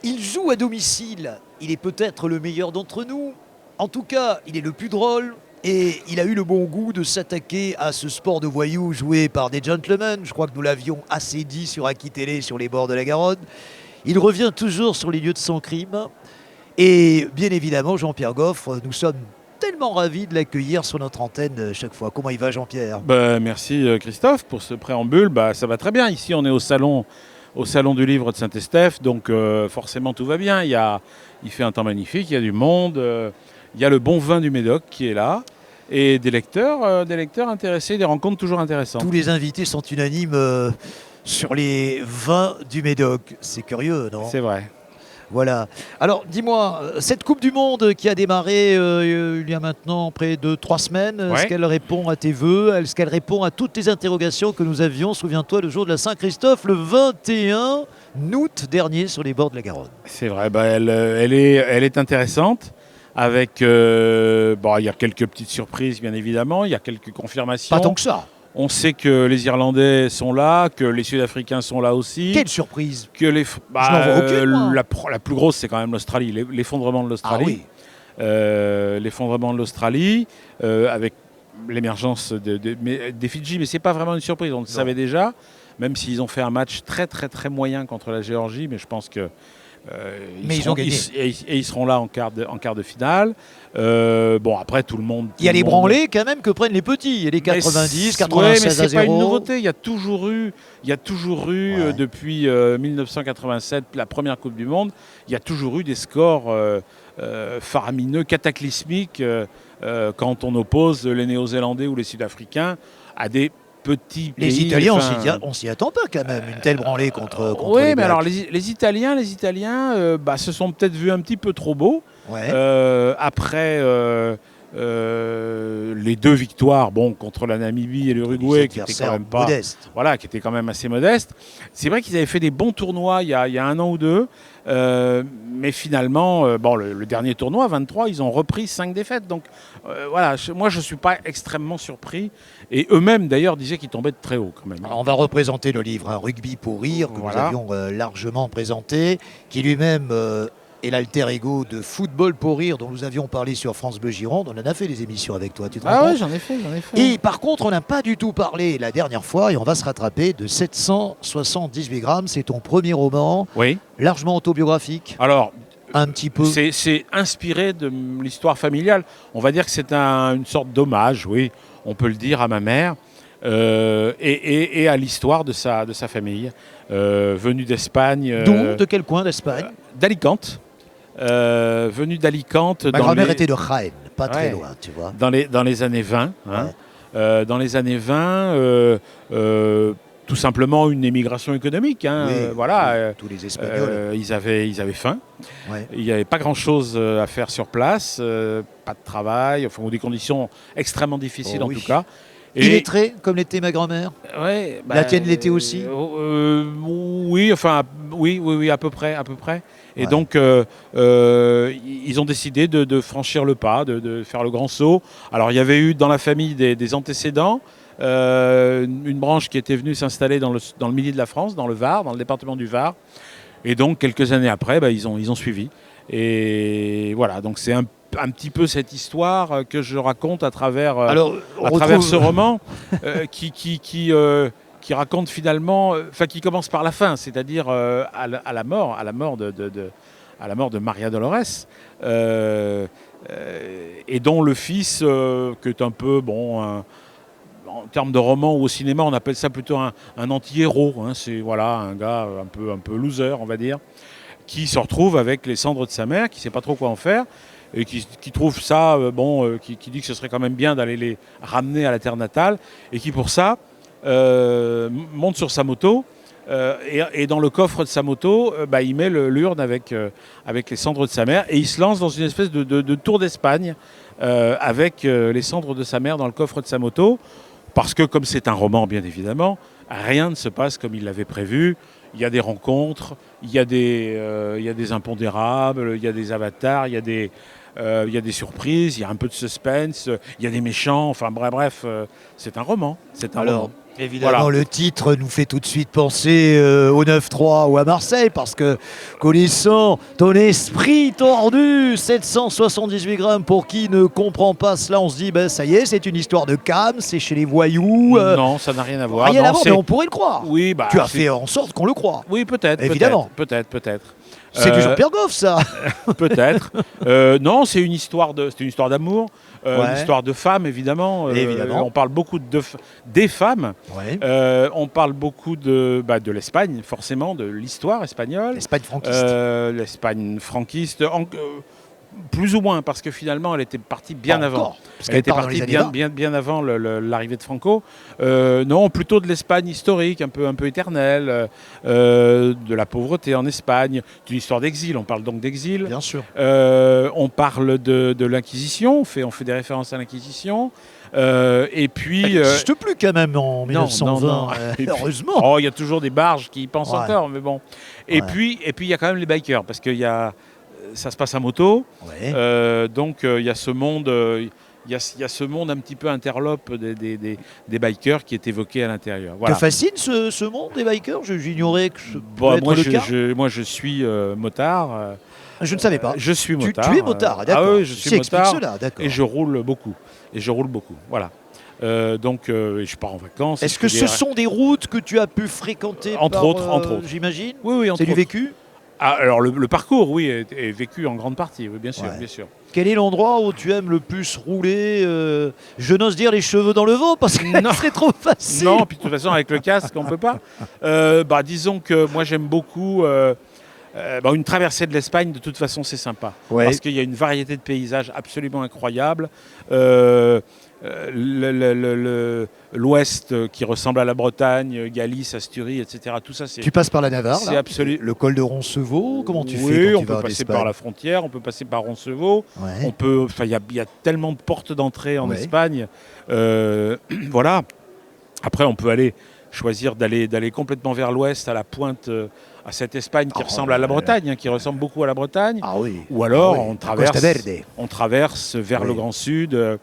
Il joue à domicile. Il est peut-être le meilleur d'entre nous. En tout cas, il est le plus drôle. Et il a eu le bon goût de s'attaquer à ce sport de voyous joué par des gentlemen. Je crois que nous l'avions assez dit sur Aki Télé, sur les bords de la Garonne. Il revient toujours sur les lieux de son crime. Et bien évidemment, Jean-Pierre Goffre, nous sommes tellement ravis de l'accueillir sur notre antenne chaque fois. Comment il va, Jean-Pierre? Merci Christophe pour ce préambule. Ça va très bien. Ici, on est au salon du livre de Saint-Estèphe, donc forcément tout va bien. Il fait un temps magnifique, il y a du monde, il y a le bon vin du Médoc qui est là, et des lecteurs intéressés, des rencontres toujours intéressantes. Tous les invités sont unanimes sur les vins du Médoc. C'est curieux, non? C'est vrai. Voilà. Alors, dis-moi, cette Coupe du Monde qui a démarré il y a maintenant près de 3 semaines, est-ce qu'elle répond à tes vœux? Est-ce qu'elle répond à toutes les interrogations que nous avions, souviens-toi, le jour de la Saint-Christophe, le 21 août dernier, sur les bords de la Garonne? C'est vrai, elle est intéressante. Avec, il y a quelques petites surprises, bien évidemment, il y a quelques confirmations. Pas tant que ça. On sait que les Irlandais sont là, que les Sud-Africains sont là aussi. Quelle surprise! Que je n'en vois aucune, moi. La plus grosse, c'est quand même l'Australie, l'effondrement de l'Australie. Ah oui. L'effondrement de l'Australie, avec l'émergence des Fidji, mais c'est pas vraiment une surprise, on le savait déjà, même s'ils ont fait un match très très très moyen contre la Géorgie, mais je pense que ils ont gagné. Ils seront là en quart de finale. Après, tout le monde... Il y a les branlés quand même que prennent les petits. Il y a les 90, 96 mais à 0. C'est pas une nouveauté. Il y a toujours eu depuis 1987, la première Coupe du Monde, il y a toujours eu des scores faramineux, cataclysmiques, quand on oppose les Néo-Zélandais ou les Sud-Africains à des petits pays. Les Italiens, on s'y attend pas quand même, une telle branlée contre oui, les mais Blacks. alors les Italiens se sont peut-être vus un petit peu trop beaux. Ouais. Après les 2 victoires, contre la Namibie et l'Uruguay, qui étaient quand même pas modestes. Voilà, qui étaient quand même assez modestes. C'est vrai qu'ils avaient fait des bons tournois il y a 1 an ou 2, mais finalement, le dernier tournoi, 23, ils ont repris 5 défaites. Donc moi je suis pas extrêmement surpris. Et eux-mêmes d'ailleurs disaient qu'ils tombaient de très haut quand même. Alors, on va représenter le livre, Rugby pour rire, que nous avions largement présenté, qui lui-même est l'alter ego de Football pour rire, dont nous avions parlé sur France Bleu Gironde. On en a fait des émissions avec toi, tu te rends compte? Oui, j'en ai fait. Et par contre, on n'a pas du tout parlé la dernière fois, et on va se rattraper, de 778 grammes. C'est ton premier roman, largement autobiographique. Alors, un petit peu. C'est inspiré de l'histoire familiale. On va dire que c'est une sorte d'hommage, oui, on peut le dire, à ma mère et à l'histoire de sa famille, venue d'Espagne. D'où? De quel coin d'Espagne? D'Alicante. Venue d'Alicante. Ma grand-mère était de Jaén, pas très loin, tu vois. Dans les années 20. Dans les années 20, tout simplement une émigration économique. Tous les Espagnols. Ils avaient faim. Ouais. Il n'y avait pas grand-chose à faire sur place, pas de travail, ou des conditions extrêmement difficiles en tout cas. Illettrée, comme l'était ma grand-mère? La tienne l'était aussi? Oui, à peu près. Et donc, ils ont décidé de franchir le pas, de faire le grand saut. Alors, il y avait eu dans la famille des antécédents, une branche qui était venue s'installer dans le midi de la France, dans le Var, dans le département du Var. Et donc, quelques années après, ils ont suivi. Et voilà, donc c'est un petit peu cette histoire que je raconte à travers ce roman qui raconte finalement, qui commence par la fin, c'est-à-dire à la mort de Maria Dolores, et dont le fils, qui est un peu en termes de roman ou au cinéma, on appelle ça plutôt un anti-héros. C'est un gars un peu loser, on va dire, qui se retrouve avec les cendres de sa mère, qui ne sait pas trop quoi en faire, et qui trouve ça, qui dit que ce serait quand même bien d'aller les ramener à la terre natale, et qui pour ça monte sur sa moto, et dans le coffre de sa moto, il met l'urne avec les cendres de sa mère, et il se lance dans une espèce de tour d'Espagne avec les cendres de sa mère dans le coffre de sa moto, parce que comme c'est un roman, bien évidemment, rien ne se passe comme il l'avait prévu. Il y a des rencontres, il y a des impondérables, il y a des avatars, il y a des Il y a des surprises, il y a un peu de suspense, il y a des méchants, enfin bref, c'est un roman. Alors, évidemment, Voilà. le titre nous fait tout de suite penser au 9-3 ou à Marseille, parce que connaissant ton esprit tordu, 778 grammes, pour qui ne comprend pas cela, on se dit, ben ça y est, c'est une histoire de cam, c'est chez les voyous. Non, ça n'a rien à voir. Rien Non, à voir, mais on pourrait le croire. Oui, bah, Tu as fait en sorte qu'on le croie. Oui, peut-être. Évidemment. Peut-être. C'est du Jean-Pierre Goff, ça. Peut-être. Non, c'est une histoire d'amour, une histoire de femmes, évidemment. Évidemment. On parle beaucoup des femmes. Ouais. On parle beaucoup de l'Espagne, forcément, de l'histoire espagnole. L'Espagne franquiste. L'Espagne franquiste, plus ou moins, parce que finalement, elle était partie bien avant. Parce Elle qu'elle était part dans partie les années bien avant l'arrivée de Franco. Non, plutôt de l'Espagne historique, un peu éternelle, de la pauvreté en Espagne, d'une histoire d'exil. On parle donc d'exil. Bien sûr. On parle de l'Inquisition, on fait des références à l'Inquisition. Et puis. Elle n'existe plus quand même en 1920, non. Et puis, heureusement. Oh, il y a toujours des barges qui y pensent Ouais. encore, mais bon. Et Ouais. puis il y a quand même les bikers, parce que ça se passe à moto. Ouais. Donc il y a ce monde. Il y a ce monde un petit peu interlope des bikers qui est évoqué à l'intérieur. Voilà. Te fascine ce monde des bikers? J'ignorais que ce pouvait être Moi, le cas. moi, je suis motard. Je ne savais pas. Je suis motard. Tu es motard, d'accord. Ah oui, je suis Explique motard. cela, d'accord. Et je roule beaucoup. Voilà. Donc, je pars en vacances. Est-ce que ce sont des routes que tu as pu fréquenter Entre autres. J'imagine. Oui, C'est du vécu. Alors, le parcours, oui, est vécu en grande partie, oui, bien sûr, Ouais. bien sûr. Quel est l'endroit où tu aimes le plus rouler je n'ose dire les cheveux dans le vent parce que c'est trop facile. Non, puis de toute façon, avec le casque, on ne peut pas. Disons que moi, j'aime beaucoup une traversée de l'Espagne. De toute façon, c'est sympa. Ouais. Parce qu'il y a une variété de paysages absolument incroyable. L'Ouest qui ressemble à la Bretagne, Galice, Asturie, etc. Tout ça, c'est... Tu passes par la Navarre, C'est là absolu- Le col de Roncevaux, comment tu fais Oui, quand on tu vas peut en passer Espagne? par la frontière, on peut passer par Roncevaux. Ouais. Il y a tellement de portes d'entrée en Ouais. Espagne. Voilà. Après, on peut choisir d'aller complètement vers l'ouest, à la pointe, à cette Espagne qui ressemble à la Bretagne, qui ressemble beaucoup à la Bretagne. Ah oui. Ou alors, Ah oui, on Costa Verde. traverse vers Oui. le Grand Sud.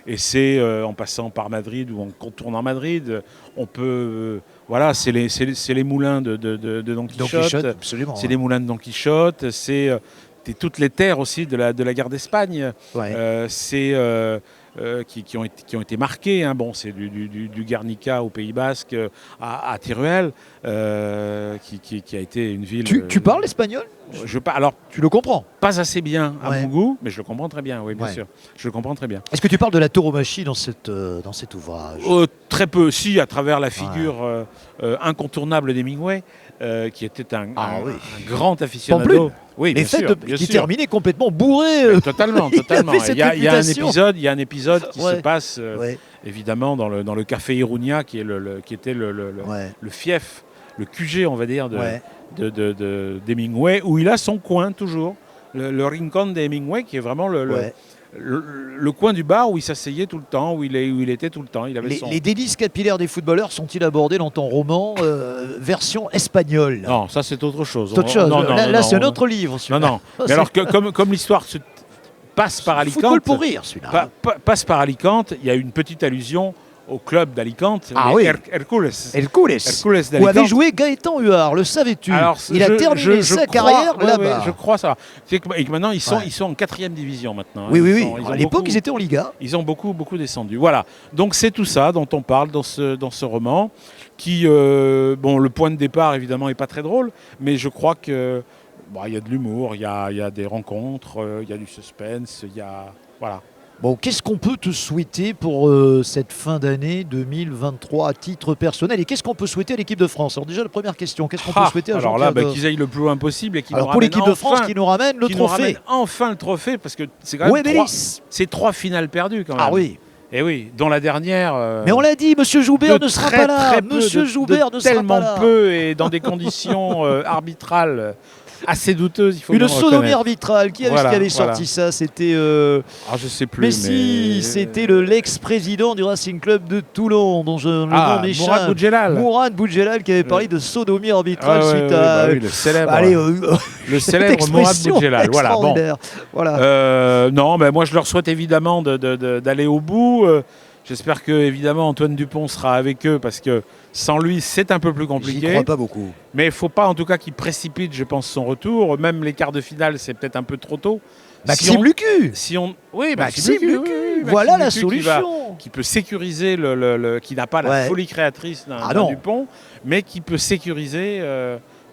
Et c'est en passant par Madrid ou en contournant Madrid, on peut. Voilà, c'est les moulins de Don Quichotte. Don Quichotte, absolument. C'est les moulins de Don Quichotte. C'est toutes les terres aussi de la guerre d'Espagne. Ouais. Qui ont été marquées. Hein. Bon, c'est du Guernica au Pays Basque à Teruel, qui a été une ville. Tu parles espagnol? Alors, Tu le comprends? pas assez bien à Ouais. mon goût, mais je le comprends très bien, oui, bien Ouais. sûr. Je le comprends très bien. Est-ce que tu parles de la tauromachie dans cet ouvrage? Très peu, si, à travers la figure incontournable d'Hemingway, qui était un grand aficionado. Pamplune. Oui, Les bien fêtes sûr, bien qui sûr. terminaient complètement bourrés. Mais totalement. Il avait cette Il y a réputation. il y a un épisode qui Ouais. se passe Ouais. évidemment dans le café Irunia, qui était le fief, le QG, on va dire, Ouais. d'Hemingway, où il a son coin toujours, le rincon d'Hemingway, qui est vraiment le coin du bar où il s'asseyait tout le temps, où il était tout le temps. Il avait Les délices capillaires des footballeurs sont-ils abordés dans ton roman version espagnole? Non, ça c'est autre chose. C'est autre chose. Non, Là, c'est un non. autre livre. Non, celui-là. non. Mais alors que comme l'histoire se passe par Alicante, Football pour rire, celui-là. passe par Alicante, il y a une petite allusion au club d'Alicante, Ah les oui. Hercules. Hercules, Hercules où d'Alicante. avait joué Gaëtan Huard, le savais-tu? Alors, Il a terminé sa carrière ouais, là-bas. ouais, je crois ça. Et que maintenant, ils sont en 4e division maintenant. Oui, Ils oui, sont- oui. ils ont À l'époque, beaucoup- ils étaient en Liga. Ils ont beaucoup descendu. Voilà. Donc c'est tout ça dont on parle dans ce roman, qui, le point de départ évidemment est pas très drôle, mais je crois que il y a de l'humour, il y a des rencontres, il y a du suspense, voilà. Bon, qu'est-ce qu'on peut te souhaiter pour cette fin d'année 2023 à titre personnel, et qu'est-ce qu'on peut souhaiter à l'équipe de France? Alors déjà, la première question, qu'est-ce qu'on peut souhaiter à alors là, Jean-Pierre qu'ils aillent le plus loin possible et qu'ils nous Alors pour ramènent l'équipe de France enfin- qui nous ramène le qui nous trophée. ramène enfin le trophée, parce que c'est quand même Ouébélis. c'est 3 finales perdues quand même. Ah oui. Et oui, dont la dernière. Mais on l'a dit, Monsieur Joubert de ne sera très, pas là. très peu, Monsieur de Joubert ne sera tellement pas là. peu et dans des conditions arbitrales assez douteuse, il faut Une bien le sodomie reconnaître. arbitrale. Qui Voilà, avait voilà. sorti ça? C'était... Ah, je sais plus. Mais si, c'était l'ex-président du Racing Club de Toulon, dont le nom m'échappe. Mourad Boudjelal. Mourad Boudjelal qui avait parlé de sodomie arbitrale Ah, ouais, suite ouais, à... bah oui, le célèbre, Allez, le cette célèbre Mourad expression Boudjelal. Voilà, bon. extraordinaire. Voilà. Non, mais moi je leur souhaite évidemment d'aller au bout. J'espère que évidemment Antoine Dupont sera avec eux parce que sans lui c'est un peu plus J'y compliqué. crois pas beaucoup. Mais il ne faut pas en tout cas qu'il précipite, je pense, son retour. Même les quarts de finale, c'est peut-être un peu trop tôt. Maxime Lucu. Oui, Maxime Lucu. oui, Voilà la Maxime Lucu solution. qui peut sécuriser qui n'a pas la Ouais. folie créatrice d'un non. Dupont, mais qui peut sécuriser,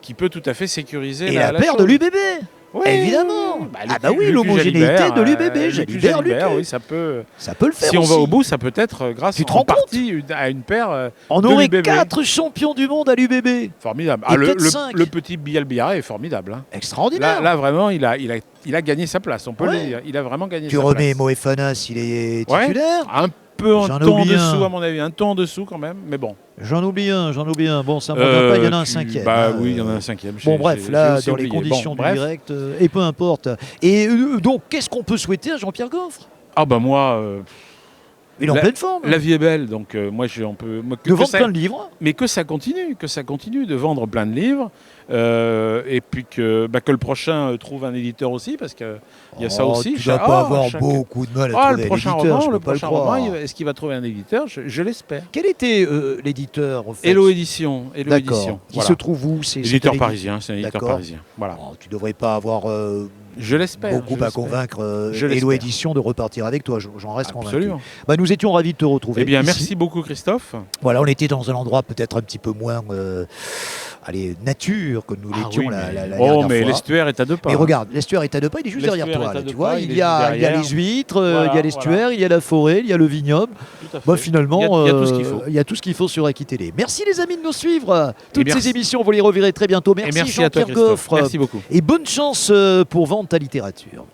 qui peut tout à fait sécuriser Et la paire chose. de l'UBB. Oui, Évidemment. oui, Ah bah oui, l'homogénéité de l'UBB. Jalibert, Lucu. oui, ça peut. Ça peut le faire Si on aussi. va au bout, ça peut être grâce Tu te en rends compte partie à une paire. On de aurait l'UBB. 4 champions du monde à l'UBB. Formidable. Et Le, peut-être le- 5. le petit Biel Biarra est formidable. Hein. Extraordinaire. Là, vraiment, il a gagné sa place. On peut Ouais. le dire. Il a vraiment gagné Tu sa remets place. Moefanas, il est Ouais. titulaire. Un peu en J'en temps en oublie un. dessous, à mon avis. Un temps en dessous quand même. Mais bon. J'en oublie un. Bon, ça ne me revient pas, il y en a un cinquième. Bah hein, oui, il y en a un cinquième. Bon, bref, là, aussi dans les oublié. conditions Bon, du bref. direct, et peu importe. Et donc, qu'est-ce qu'on peut souhaiter à Jean-Pierre Goffre? Ah bah moi, Il est en pleine forme. la vie est belle. Donc moi, on peut. Moi, De vendre plein de livres. Mais que ça continue de vendre plein de livres. Et puis que le prochain trouve un éditeur aussi, parce qu'il y a ça aussi. Tu vas pas avoir beaucoup de mal à trouver le un prochain éditeur, roman, je peux pas le croire. est-ce qu'il va trouver un éditeur? Je l'espère. Quel était l'éditeur au fait? Hello Édition. D'accord. Qui Voilà. se trouve où? C'est Éditeur quel parisien, c'est un éditeur D'accord. parisien. Voilà. Oh, tu devrais pas avoir Je l'espère. beaucoup je à l'espère. convaincre Je Hello l'espère. Édition de repartir avec toi. J'en reste convaincu. Absolument. Bah, nous étions ravis de te retrouver. Eh bien, ici. merci beaucoup, Christophe. Voilà, on était dans un endroit peut-être un petit peu moins nature que nous l'étions la dernière fois. l'estuaire est à 2 pas. Mais regarde, l'estuaire est à 2 pas, il est juste L'estuaire derrière toi. est à Là, 2 tu vois, pas, il il y a est juste les huîtres, il y a Voilà, l'estuaire, voilà. il y a la forêt, il y a le vignoble. Tout à fait. Bah, finalement, il y a tout ce qu'il faut. il y a tout ce qu'il faut sur Aquitélé. Merci les amis de nous suivre. Toutes merci. ces émissions, vous les reverrez très bientôt. Et Merci, merci à toi, Jean-Pierre Christophe. Goffre. Merci beaucoup. Et bonne chance pour vendre ta littérature.